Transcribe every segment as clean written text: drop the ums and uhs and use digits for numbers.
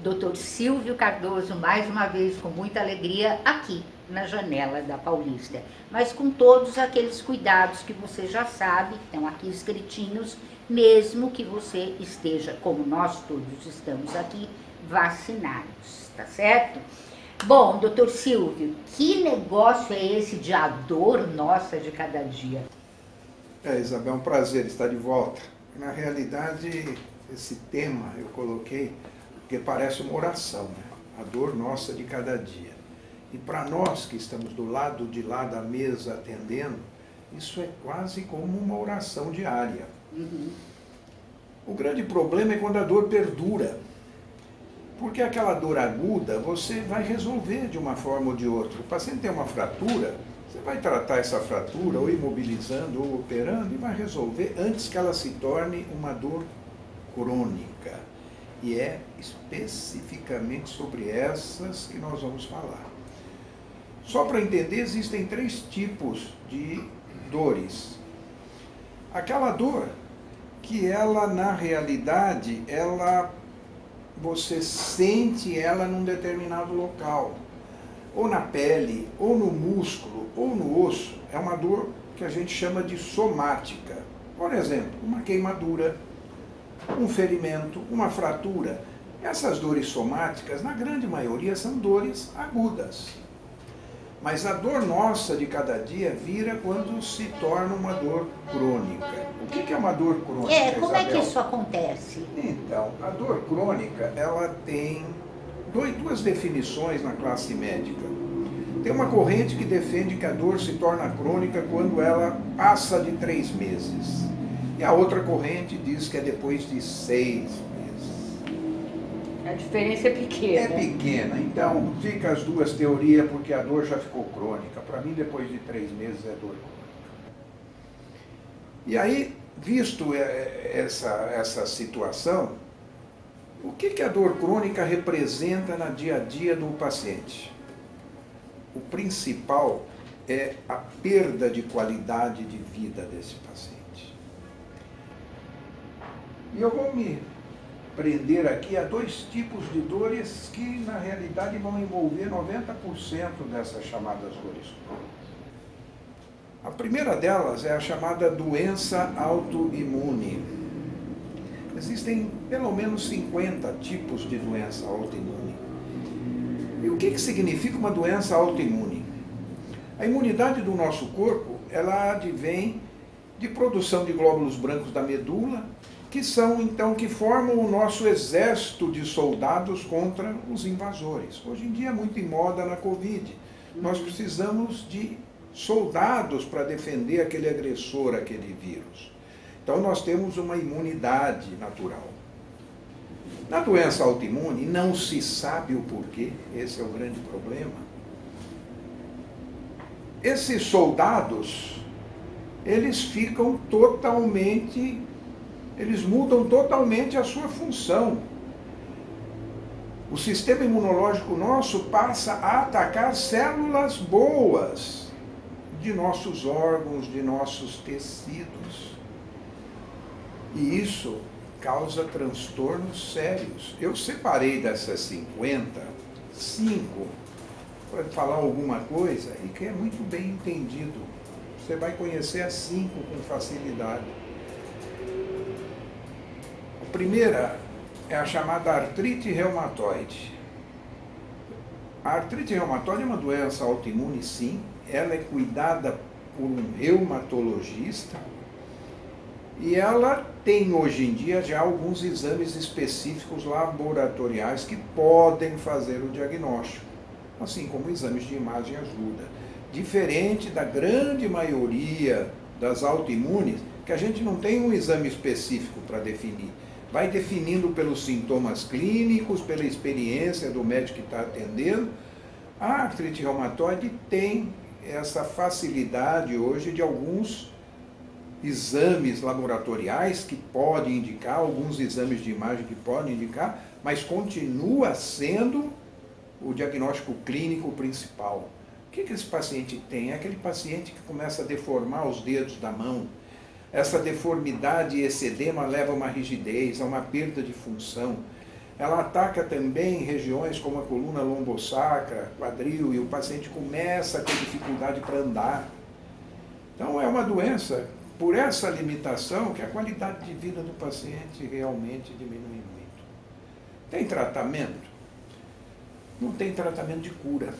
Dr. Silvio Cardoso, mais uma vez, com muita alegria, aqui na janela da Paulista. Mas com todos aqueles cuidados que você já sabe, que estão aqui escritinhos, mesmo que você esteja, como nós todos estamos aqui, vacinados, tá certo? Bom, doutor Silvio, que negócio é esse de a dor nossa de cada dia? Isabel, é um prazer estar de volta. Na realidade, esse tema eu coloquei porque parece uma oração, né? A dor nossa de cada dia. E para nós que estamos do lado de lá da mesa atendendo, isso é quase como uma oração diária. O grande problema é quando a dor perdura. Porque aquela dor aguda você vai resolver de uma forma ou de outra. O paciente tem uma fratura, você vai tratar essa fratura ou imobilizando ou operando e vai resolver antes que ela se torne uma dor crônica. E é especificamente sobre essas que nós vamos falar. Só para entender, existem 3 tipos de dores. Aquela dor que ela, na realidade, você sente ela num determinado local, ou na pele, ou no músculo, ou no osso. É uma dor que a gente chama de somática. Por exemplo, uma queimadura, um ferimento, uma fratura. Essas dores somáticas, na grande maioria, são dores agudas. Mas a dor nossa de cada dia vira quando se torna uma dor crônica. O que é uma dor crônica, Como é que Isabel? isso acontece? Então, a dor crônica, ela tem duas definições na classe médica. Tem uma corrente que defende que a dor se torna crônica quando ela passa de 3 meses. E a outra corrente diz que é depois de 6 meses. A diferença é pequena. É pequena, então fica as duas teorias porque a dor já ficou crônica. Para mim, depois de 3 meses é dor crônica. E aí, visto essa situação, o que a dor crônica representa no dia a dia do paciente? O principal é a perda de qualidade de vida desse paciente. E eu vou me prender aqui a 2 tipos de dores que, na realidade, vão envolver 90% dessas chamadas dores crônicas. A primeira delas é a chamada doença autoimune. Existem pelo menos 50 tipos de doença autoimune. E o que significa uma doença autoimune? A imunidade do nosso corpo, ela advém de produção de glóbulos brancos da medula, que são, então, que formam o nosso exército de soldados contra os invasores. Hoje em dia é muito em moda na Covid. Nós precisamos de soldados para defender aquele agressor, aquele vírus. Então nós temos uma imunidade natural. Na doença autoimune não se sabe o porquê, esse é o grande problema. Esses soldados, eles mudam totalmente a sua função. O sistema imunológico nosso passa a atacar células boas de nossos órgãos, de nossos tecidos. E isso causa transtornos sérios. Eu separei dessas 50, 5, para falar alguma coisa e que é muito bem entendido. Você vai conhecer as 5 com facilidade. A primeira é a chamada artrite reumatoide. A artrite reumatoide é uma doença autoimune, sim. Ela é cuidada por um reumatologista e ela tem hoje em dia já alguns exames específicos laboratoriais que podem fazer o diagnóstico, assim como exames de imagem ajuda. Diferente da grande maioria das autoimunes, que a gente não tem um exame específico para definir. Vai definindo pelos sintomas clínicos, pela experiência do médico que está atendendo. A artrite reumatoide tem essa facilidade hoje de alguns exames laboratoriais que podem indicar, alguns exames de imagem que podem indicar, mas continua sendo o diagnóstico clínico principal. O que esse paciente tem? É aquele paciente que começa a deformar os dedos da mão. Essa deformidade e esse edema leva a uma rigidez, a uma perda de função. ela ataca também regiões como a coluna lombosacra, quadril, e o paciente começa a ter dificuldade para andar. Então é uma doença, por essa limitação, que a qualidade de vida do paciente realmente diminui muito. Tem tratamento? Não tem tratamento de cura,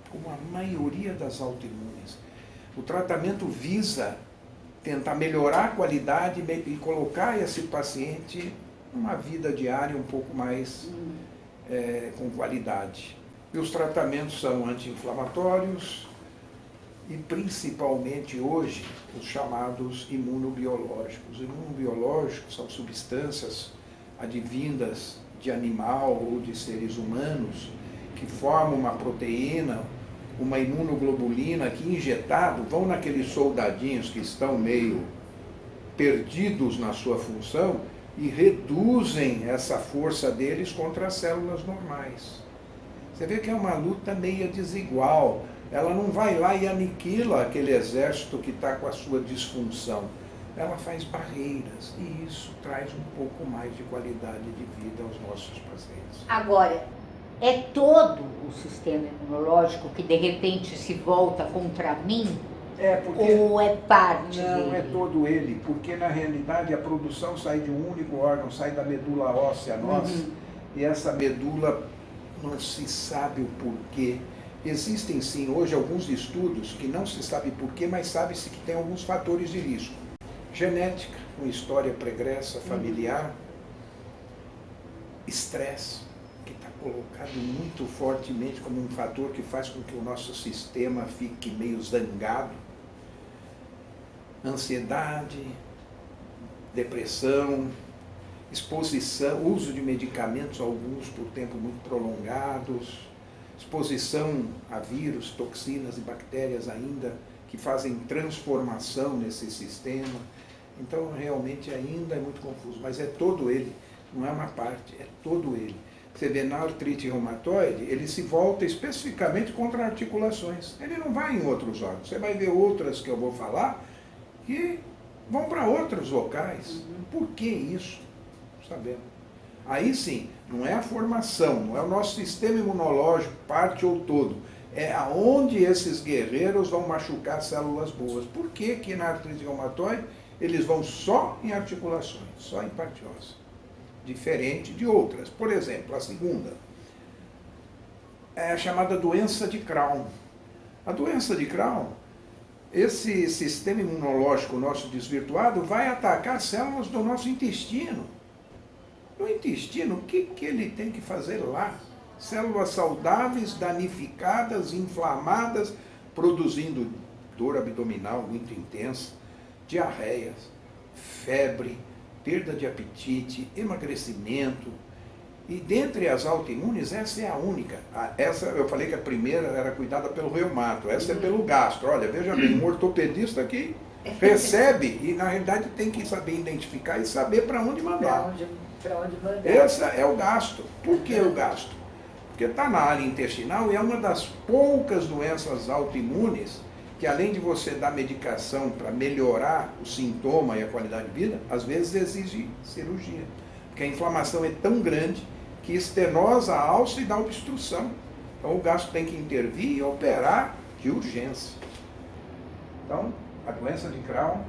como a maioria das autoimunes. O tratamento visa tentar melhorar a qualidade e colocar esse paciente numa vida diária um pouco mais com qualidade. E os tratamentos são anti-inflamatórios e principalmente hoje os chamados imunobiológicos. Os imunobiológicos são substâncias advindas de animal ou de seres humanos que formam uma proteína, uma imunoglobulina que injetado vão naqueles soldadinhos que estão meio perdidos na sua função e reduzem essa força deles contra as células normais. Você vê que é uma luta meio desigual. Ela não vai lá e aniquila aquele exército que está com a sua disfunção. Ela faz barreiras e isso traz um pouco mais de qualidade de vida aos nossos pacientes. Agora, é todo o sistema imunológico que de repente se volta contra mim? Ou é parte dele? Não, é todo ele, porque na realidade a produção sai de um único órgão, sai da medula óssea nossa, e essa medula não se sabe o porquê. Existem sim hoje alguns estudos que não se sabe porquê, mas sabe-se que tem alguns fatores de risco. Genética, uma história pregressa, familiar, estresse, que está colocado muito fortemente como um fator que faz com que o nosso sistema fique meio zangado, ansiedade, depressão, exposição, uso de medicamentos, alguns por tempo muito prolongados, exposição a vírus, toxinas e bactérias ainda que fazem transformação nesse sistema. Então, realmente, ainda é muito confuso, mas é todo ele, não é uma parte, é todo ele. Você vê na artrite reumatoide, ele se volta especificamente contra articulações. Ele não vai em outros órgãos. Você vai ver outras que eu vou falar que vão para outros locais. Por que isso? Sabemos. Aí sim, não é a formação, não é o nosso sistema imunológico, parte ou todo. É aonde esses guerreiros vão machucar células boas. Por que que na artrite reumatoide eles vão só em articulações, só em parte óssea? Diferente de outras. Por exemplo, a segunda é a chamada doença de Crohn. A doença de Crohn, esse sistema imunológico nosso desvirtuado vai atacar células do nosso intestino. No intestino, o que ele tem que fazer lá? Células saudáveis, danificadas, inflamadas, produzindo dor abdominal muito intensa, diarreias, febre, perda de apetite, emagrecimento. E dentre as autoimunes, essa é a única. Essa, eu falei que a primeira era cuidada pelo reumato, essa é pelo gastro. Olha, veja bem, um ortopedista aqui recebe e na realidade tem que saber identificar e saber para onde mandar. Para onde mandar. Essa é o gastro. Por que o gastro? Porque está na área intestinal e é uma das poucas doenças autoimunes que além de você dar medicação para melhorar o sintoma e a qualidade de vida, às vezes exige cirurgia. Porque a inflamação é tão grande que estenosa a alça e dá obstrução. Então o gastro tem que intervir e operar de urgência. Então, a doença de Crohn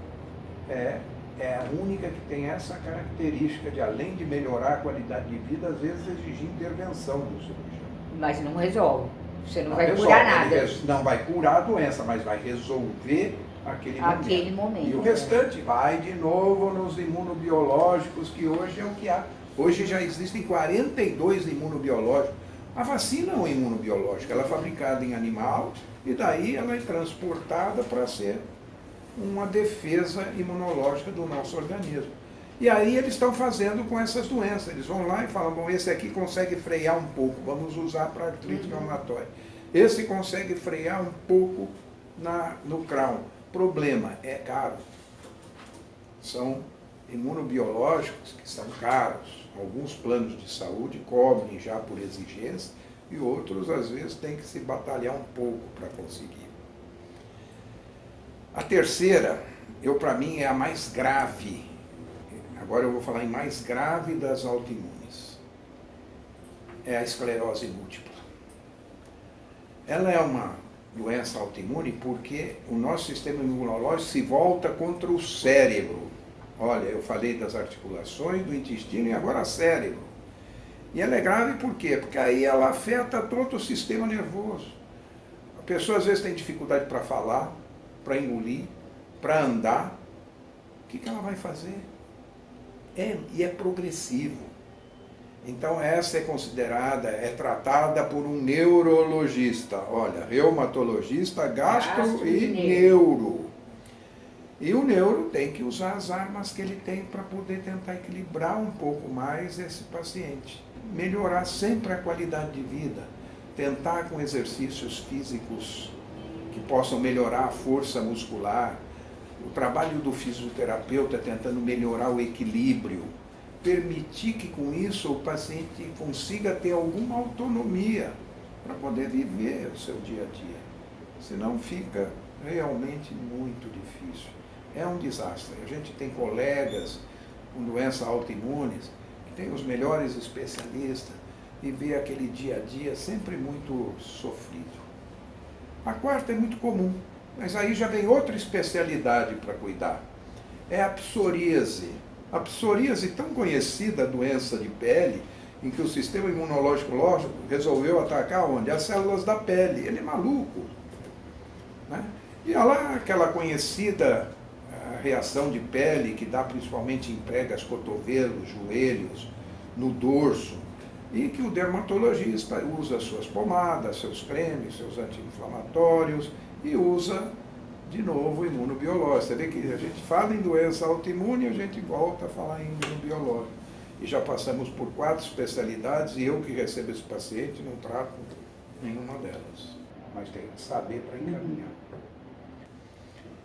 é a única que tem essa característica de, além de melhorar a qualidade de vida, às vezes exigir intervenção do cirurgião. Mas não resolve. Você não vai resolve, curar nada. Não vai curar a doença, mas vai resolver aquele momento. E o restante vai de novo nos imunobiológicos, que hoje é o que há. Hoje já existem 42 imunobiológicos. A vacina é um imunobiológico, ela é fabricada em animal e daí ela é transportada para ser uma defesa imunológica do nosso organismo. E aí eles estão fazendo com essas doenças. Eles vão lá e falam, bom, esse aqui consegue frear um pouco, vamos usar para artrite reumatoide. Esse consegue frear um pouco no Crohn. Problema, é caro. São imunobiológicos que são caros. Alguns planos de saúde cobrem já por exigência e outros, às vezes, tem que se batalhar um pouco para conseguir. A terceira, para mim, é a mais grave. Agora eu vou falar em mais grave das autoimunes. é a esclerose múltipla. Ela é uma doença autoimune porque o nosso sistema imunológico se volta contra o cérebro. Olha, eu falei das articulações, do intestino e agora cérebro. E ela é grave por quê? Porque aí ela afeta todo o sistema nervoso. A pessoa às vezes tem dificuldade para falar, para engolir, para andar. O que ela vai fazer? E é progressivo. Então essa é considerada, é tratada por um neurologista. Olha, reumatologista, gastro e neuro. E o neuro tem que usar as armas que ele tem para poder tentar equilibrar um pouco mais esse paciente. Melhorar sempre a qualidade de vida. Tentar com exercícios físicos que possam melhorar a força muscular. O trabalho do fisioterapeuta tentando melhorar o equilíbrio. Permitir que com isso o paciente consiga ter alguma autonomia para poder viver o seu dia a dia. Senão fica realmente muito difícil. É um desastre. A gente tem colegas com doenças autoimunes, que tem os melhores especialistas, e vê aquele dia a dia sempre muito sofrido. A quarta é muito comum, mas aí já vem outra especialidade para cuidar. É a psoríase. A psoríase, tão conhecida doença de pele, em que o sistema imunológico resolveu atacar onde? As células da pele. Ele é maluco. Né? E olha lá aquela conhecida reação de pele que dá principalmente em pregas, cotovelos, joelhos, no dorso, e que o dermatologista usa suas pomadas, seus cremes, seus anti-inflamatórios e usa de novo o imunobiológico. Você vê que a gente fala em doença autoimune e a gente volta a falar em imunobiológico. E já passamos por 4 especialidades e eu que recebo esse paciente não trato nenhuma delas. Mas tem que saber para encaminhar.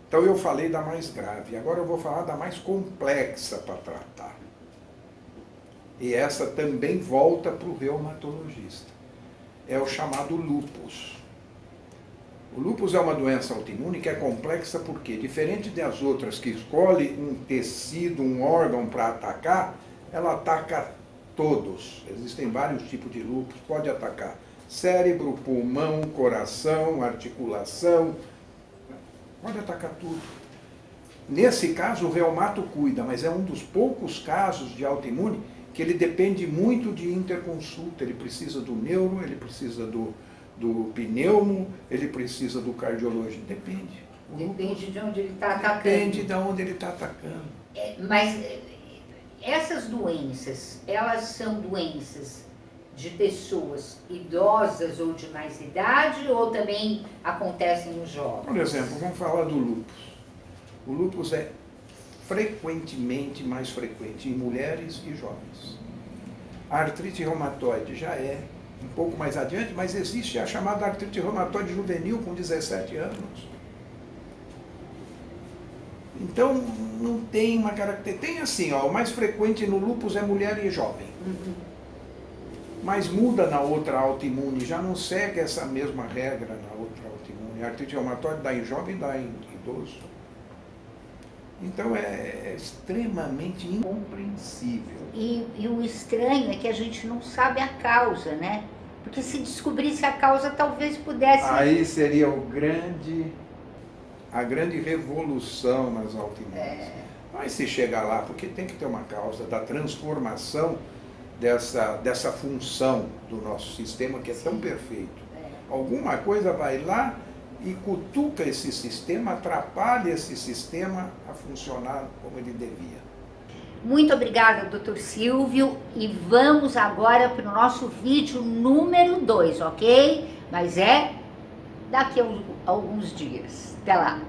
Então eu falei da mais grave, agora eu vou falar da mais complexa para tratar. E essa também volta para o reumatologista. É o chamado lúpus. O lúpus é uma doença autoimune que é complexa porque, diferente das outras que escolhe um tecido, um órgão para atacar, ela ataca todos. Existem vários tipos de lúpus, pode atacar cérebro, pulmão, coração, articulação, pode atacar tudo. Nesse caso, o reumato cuida, mas é um dos poucos casos de autoimune que ele depende muito de interconsulta. Ele precisa do neuro, ele precisa do pneumo, ele precisa do cardiologista. Depende. Depende de onde ele está atacando. Depende de onde ele está atacando. Mas essas doenças, elas são doenças de pessoas idosas ou de mais idade, ou também acontecem nos jovens? Por exemplo, vamos falar do lúpus. O lúpus é frequentemente mais frequente em mulheres e jovens. A artrite reumatoide já é um pouco mais adiante, mas existe a chamada artrite reumatoide juvenil com 17 anos. Então, não tem uma característica. Tem assim, ó, o mais frequente no lúpus é mulher e jovem. Mas muda na outra autoimune, já não segue essa mesma regra na outra autoimune. A artrite reumatoide dá em jovem e dá em idoso. Então é extremamente incompreensível. E o estranho é que a gente não sabe a causa, né? Porque se descobrisse a causa, talvez pudesse... Aí seria a grande revolução nas autoimunes. Mas se chegar lá, porque tem que ter uma causa da transformação dessa função do nosso sistema que é tão perfeito. Alguma coisa vai lá e cutuca esse sistema, atrapalha esse sistema a funcionar como ele devia. Muito obrigada, Dr. Silvio, e vamos agora para o nosso vídeo número 2, ok? Mas é daqui a alguns dias. Até lá!